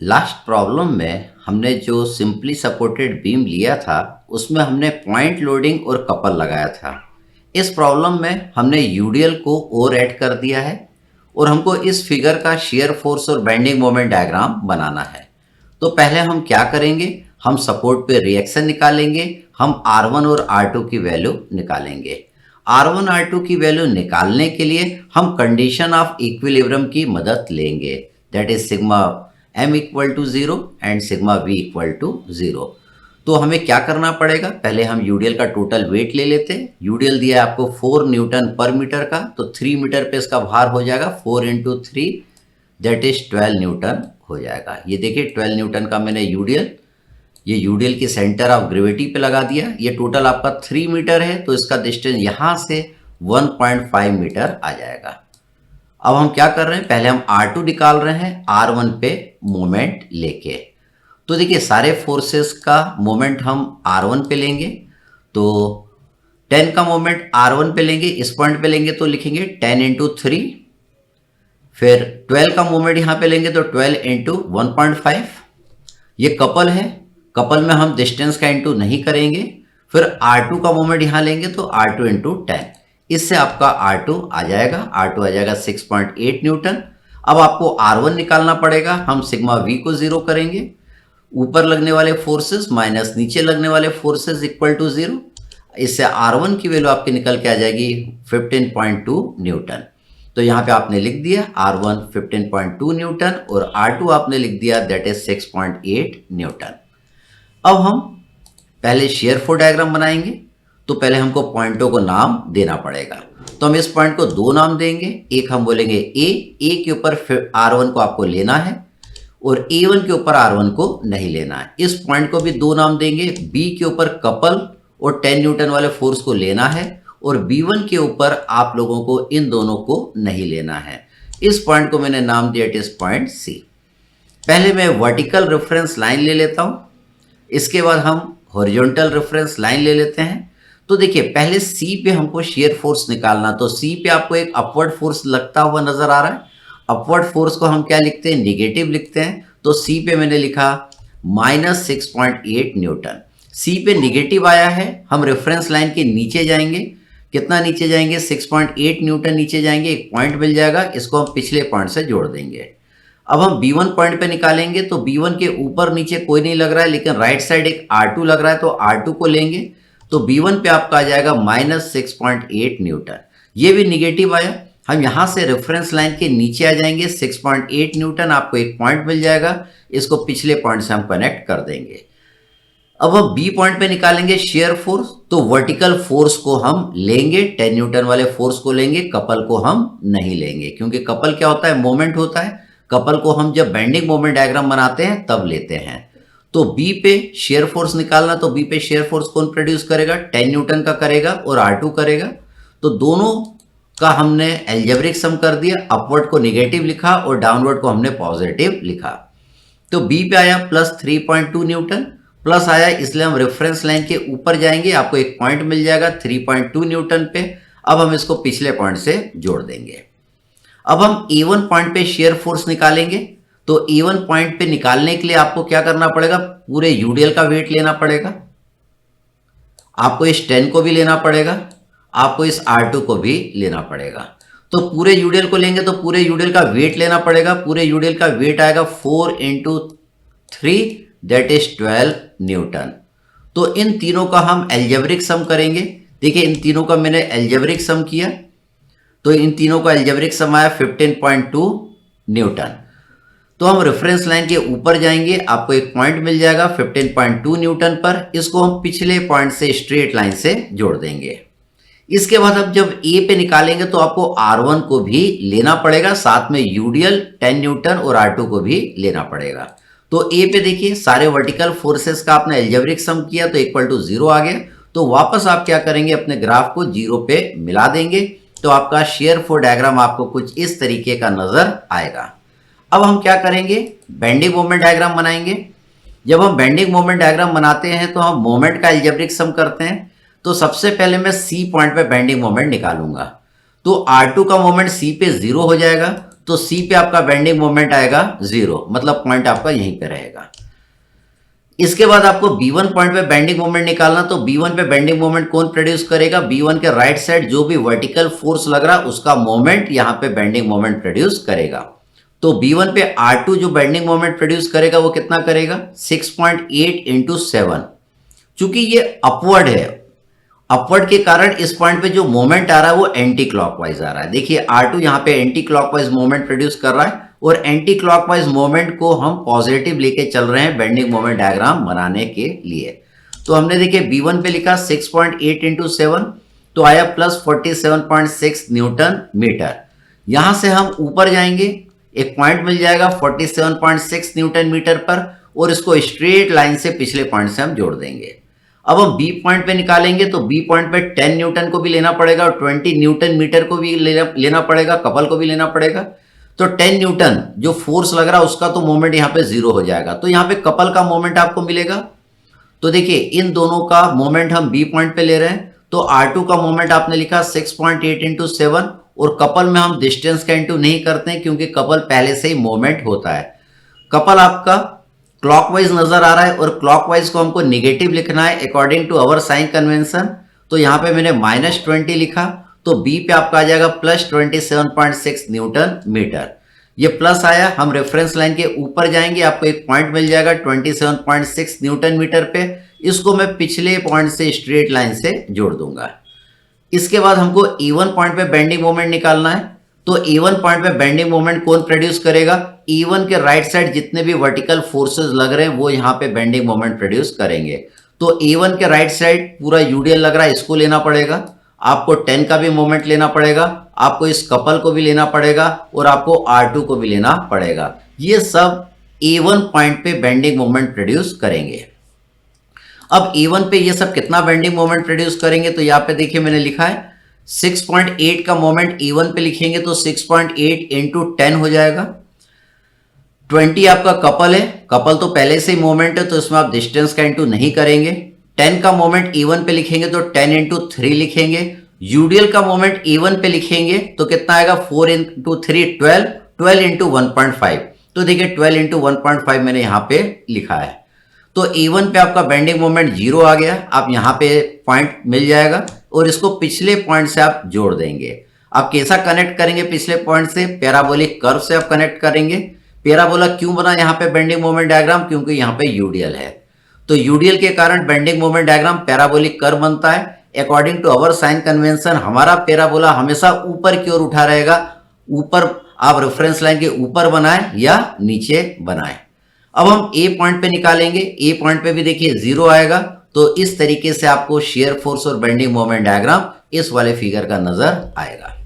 Last problem में हमने जो सिंपली सपोर्टेड बीम लिया था उसमें हमने पॉइंट लोडिंग और कपल लगाया था। इस प्रॉब्लम में हमने यूडीएल को और ऐड कर दिया है और हमको इस फिगर का शियर फोर्स और बेंडिंग मोमेंट डायग्राम बनाना है। तो पहले हम क्या करेंगे, हम सपोर्ट पे रिएक्शन निकालेंगे, हम R1 और R2 की वैल्यू निकालेंगे। R1 R2 की वैल्यू निकालने के लिए हम कंडीशन ऑफ इक्विलिब्रियम की मदद लेंगे, that is sigma m equal to 0 and sigma v equal to 0। तो हमें क्या करना पड़ेगा, पहले हम यूडीएल का टोटल वेट ले लेते हैं। यूडीएल दिया है आपको 4 न्यूटन पर मीटर का, तो 3 मीटर पे इसका भार हो जाएगा 4 इंटू 3 दैट इज 12 न्यूटन हो जाएगा। ये देखिए 12 न्यूटन का मैंने ये यूडीएल की सेंटर ऑफ ग्रेविटी पे लगा दिया। ये टोटल आपका 3 मीटर है, तो इसका डिस्टेंस यहाँ से 1.5 मीटर आ जाएगा। अब हम क्या कर रहे हैं, पहले हम R2 निकाल रहे हैं R1 पे मोमेंट लेके। तो देखिए सारे फोर्सेस का मोमेंट हम R1 पे लेंगे, तो 10 का मोमेंट R1 पे लेंगे, इस पॉइंट पे लेंगे तो लिखेंगे 10 इंटू 3। फिर 12 का मोमेंट यहाँ पे लेंगे तो 12 इंटू 1.5। ये कपल है, कपल में हम डिस्टेंस का इंटू नहीं करेंगे। फिर R2 का मोमेंट यहाँ लेंगे तो R2 इंटू 10, इससे आपका R2 आ जाएगा 6.8 न्यूटन। अब आपको R1 निकालना पड़ेगा, हम सिग्मा V को 0 करेंगे, ऊपर लगने वाले फोर्सेस माइनस नीचे लगने वाले फोर्सेस इक्वल टू 0। इससे R1 की वैल्यू आपकी निकल के आ जाएगी 15.2 न्यूटन। तो यहाँ पे आपने लिख दिया R1 15.2 न्यूटन और R2 आपने लिख दिया दैट इज 6.8 न्यूटन। अब हम पहले शेयर फोर्स डायग्राम बनाएंगे, तो पहले हमको पॉइंटों को नाम देना पड़ेगा। तो हम इस पॉइंट को दो नाम देंगे, एक हम बोलेंगे ए के ऊपर R1 को आपको लेना है और A1 के ऊपर R1 को नहीं लेना है। इस पॉइंट को भी दो नाम देंगे, B के ऊपर कपल और 10 न्यूटन वाले फोर्स को लेना है और B1 के ऊपर आप लोगों को इन दोनों को नहीं लेना है। इस पॉइंट को मैंने नाम दिया इट इज पॉइंट C। पहले मैं वर्टिकल रेफरेंस लाइन ले लेता हूं, इसके बाद हम हॉरिजॉन्टल रेफरेंस लाइन ले लेते हैं। तो देखिए पहले C पे हमको शियर फोर्स निकालना, तो C पे आपको एक अपवर्ड फोर्स लगता हुआ नजर आ रहा है। अपवर्ड फोर्स को हम क्या लिखते हैं, निगेटिव लिखते हैं। तो C पे मैंने लिखा -6.8 न्यूटन। C पे निगेटिव आया है, हम रेफरेंस लाइन के नीचे जाएंगे। कितना नीचे जाएंगे, 6.8 न्यूटन नीचे जाएंगे, एक पॉइंट मिल जाएगा, इसको हम पिछले पॉइंट से जोड़ देंगे। अब हम B1 पॉइंट पे निकालेंगे, तो B1 के ऊपर नीचे कोई नहीं लग रहा है, लेकिन राइट साइड एक R2 लग रहा है, तो R2 को लेंगे। तो B1 पे आपका आ जाएगा -6.8 न्यूटन। ये भी निगेटिव आया, हम यहाँ से रेफरेंस लाइन के नीचे आ जाएंगे, 6.8 न्यूटन, आपको एक पॉइंट मिल जाएगा, इसको पिछले पॉइंट से हम कनेक्ट कर देंगे। अब हम B पॉइंट पे निकालेंगे शेयर फोर्स, तो वर्टिकल फोर्स को हम लेंगे, 10 न्यूटन वाले फोर्स को लेंगे, कपल को हम नहीं लेंगे, क्योंकि कपल क्या होता है, मोमेंट होता है। कपल को हम जब बेंडिंग मोमेंट डायग्राम बनाते हैं तब लेते हैं। तो B पे शेयर फोर्स निकालना, तो B पे शेयर फोर्स कौन प्रोड्यूस करेगा, 10 न्यूटन का करेगा और R2 करेगा। तो दोनों का हमने एल्जेब्रिक सम कर दिया, अपवर्ड को नेगेटिव लिखा और डाउनवर्ड को हमने पॉजिटिव लिखा। तो B पे आया +3.2 न्यूटन, प्लस आया इसलिए हम रेफरेंस लाइन के ऊपर जाएंगे, आपको एक पॉइंट मिल जाएगा 3.2 न्यूटन पे। अब हम इसको पिछले पॉइंट से जोड़ देंगे। अब हम A1 पॉइंट पे शेयर फोर्स निकालेंगे, तो A1 पॉइंट पे निकालने के लिए आपको क्या करना पड़ेगा, पूरे यूडीएल का वेट लेना पड़ेगा, आपको इस 10 को भी लेना पड़ेगा, आपको इस R2 को भी लेना पड़ेगा। तो पूरे यूडीएल को लेंगे तो पूरे यूडीएल का वेट लेना पड़ेगा। पूरे यूडीएल का वेट आएगा 4 इंटू 3 दैट इज 12 न्यूटन। तो इन तीनों का हम एल्जेब्रिक सम करेंगे। देखिए इन तीनों का मैंने एल्जेब्रिक सम किया, तो इन तीनों का एल्जेब्रिक सम आया 15.2 न्यूटन। तो हम रेफरेंस लाइन के ऊपर जाएंगे, आपको एक पॉइंट मिल जाएगा 15.2 न्यूटन पर, इसको हम पिछले पॉइंट से स्ट्रेट लाइन से जोड़ देंगे। इसके बाद अब जब A पे निकालेंगे तो आपको R1 को भी लेना पड़ेगा, साथ में यूडीएल 10 न्यूटन और R2 को भी लेना पड़ेगा। तो A पे देखिए सारे वर्टिकल फोर्सेस का आपने एल्जेब्रिक सम किया तो इक्वल टू 0 आ गया। तो वापस आप क्या करेंगे, अपने ग्राफ को 0 पे मिला देंगे, तो आपका शेयर फोर्स डायग्राम आपको कुछ इस तरीके का नजर आएगा। अब हम क्या करेंगे, बेंडिंग मोमेंट डायग्राम बनाएंगे। जब हम बेंडिंग मोमेंट डायग्राम बनाते हैं तो हम मोमेंट का एल्जेब्रिक सम करते हैं। तो सबसे पहले मैं C पॉइंट पे बेंडिंग मोमेंट निकालूंगा, तो R2 का मोमेंट C पे 0 हो जाएगा, तो सी पे आपका बेंडिंग मोमेंट आएगा 0, मतलब पॉइंट आपका यहीं पे रहेगा। इसके बाद आपको B1 पॉइंट पे बेंडिंग मोमेंट निकालना, तो B1 पे बेंडिंग मोमेंट कौन प्रोड्यूस करेगा? B1 के राइट साइड जो भी वर्टिकल फोर्स लग रहा है उसका मोमेंट यहां पे बेंडिंग मोमेंट प्रोड्यूस करेगा। तो B1 पे R2 जो बेंडिंग मोमेंट प्रोड्यूस करेगा वो कितना करेगा? 6.8 इंटू 7। चूंकि ये अपवर्ड है, अपवर्ड के कारण इस पॉइंट पे जो मोमेंट आ रहा है वो एंटी क्लॉकवाइज आ रहा है। देखिए R2 यहाँ पे एंटी क्लॉकवाइज मोमेंट प्रोड्यूस कर रहा है और एंटी क्लॉकवाइज मोमेंट को हम पॉजिटिव लेके चल रहे हैं बेंडिंग मोमेंट डायग्राम बनाने के लिए। तो हमने देखिए B1 पे लिखा 6.8 इंटू 7, तो आया प्लस 47.6 न्यूटन मीटर। यहां से हम ऊपर जाएंगे, एक पॉइंट मिल जाएगा 47.6 न्यूटन मीटर पर, और इसको स्ट्रेट लाइन से पिछले पॉइंट से हम जोड़ देंगे। अब हम बी पॉइंट पे निकालेंगे, तो बी पॉइंट पे 10 न्यूटन को भी लेना पड़ेगा और 20 न्यूटन मीटर को भी लेना पड़ेगा, कपल को भी लेना पड़ेगा। तो 10 न्यूटन जो फोर्स लग रहा है उसका तो मोमेंट यहाँ पे 0 हो जाएगा, तो यहाँ पे कपल का मोमेंट आपको मिलेगा। तो देखिए इन दोनों का मोमेंट हम बी पॉइंट पे ले रहे हैं, तो R2 का मोमेंट आपने लिखा 6.8 इंटू 7, और कपल में हम डिस्टेंस का इंटू नहीं करते हैं क्योंकि कपल पहले से ही मोमेंट होता है। कपल आपका क्लॉकवाइज नजर आ रहा है और क्लॉकवाइज को हमको निगेटिव लिखना है according to our sign convention, तो यहाँ पे मैंने -20 लिखा, तो बी पे आपका आ जाएगा प्लस 27.6 न्यूटन मीटर। ये प्लस आया, हम रेफरेंस लाइन के ऊपर जाएंगे, आपको एक पॉइंट मिल जाएगा 27.6 न्यूटन मीटर पे, इसको मैं पिछले पॉइंट से स्ट्रेट लाइन से जोड़ दूंगा। इसके बाद हमको E1 पॉइंट पे बेंडिंग मोमेंट निकालना है, तो E1 पॉइंट पे बेंडिंग मोमेंट कौन प्रोड्यूस करेगा? E1 के राइट साइड जितने भी वर्टिकल फोर्सेस लग रहे हैं वो यहाँ पे बेंडिंग मोमेंट प्रोड्यूस करेंगे। तो E1 के राइट साइड पूरा यूडियल लग रहा है, इसको लेना पड़ेगा, आपको 10 का भी मोमेंट लेना पड़ेगा, आपको इस कपल को भी लेना पड़ेगा और आपको R2 को भी लेना पड़ेगा। ये सब E1 पॉइंट पे बेंडिंग मोमेंट प्रोड्यूस करेंगे। अब E1 पे ये सब कितना बेंडिंग मोमेंट प्रोड्यूस करेंगे? तो यहाँ पे देखिए मैंने लिखा है 6.8 का मोमेंट E1 पे लिखेंगे तो 6.8 इंटू 10 हो जाएगा। 20 आपका कपल है, कपल तो पहले से ही मोमेंट है तो इसमें आप डिस्टेंस का इंटू नहीं करेंगे। 10 का मोमेंट E1 पे लिखेंगे तो 10 इंटू 3 लिखेंगे। यूडियल का मोमेंट E1 पे लिखेंगे तो कितना आएगा? 4 इंटू 3 12, 12 इंटू 1.5। तो देखिए 12 इंटू 1.5 मैंने यहाँ पे लिखा है। तो E1 पे आपका बेंडिंग मोमेंट 0 आ गया, आप यहाँ पे पॉइंट मिल जाएगा और इसको पिछले पॉइंट से आप जोड़ देंगे। आप कैसा कनेक्ट करेंगे? पिछले पॉइंट से पैराबोलिक कर्व से आप कनेक्ट करेंगे। पैराबोला क्यों बना यहाँ पे बेंडिंग मोमेंट डायग्राम? क्योंकि यहाँ पे यूडियल है, तो यूडियल के कारण bending moment diagram parabolic curve बनता है। According to our sign convention हमारा पैराबोला हमेशा ऊपर की ओर उठा रहेगा। ऊपर आप रेफरेंस लाइन के ऊपर बनाएं या नीचे बनाएं। अब हम ए पॉइंट पे निकालेंगे, ए पॉइंट पे भी देखिए 0 आएगा। तो इस तरीके से आपको शेयर फोर्स और बेंडिंग मोमेंट डायग्राम इस वाले फिगर का नजर आएगा।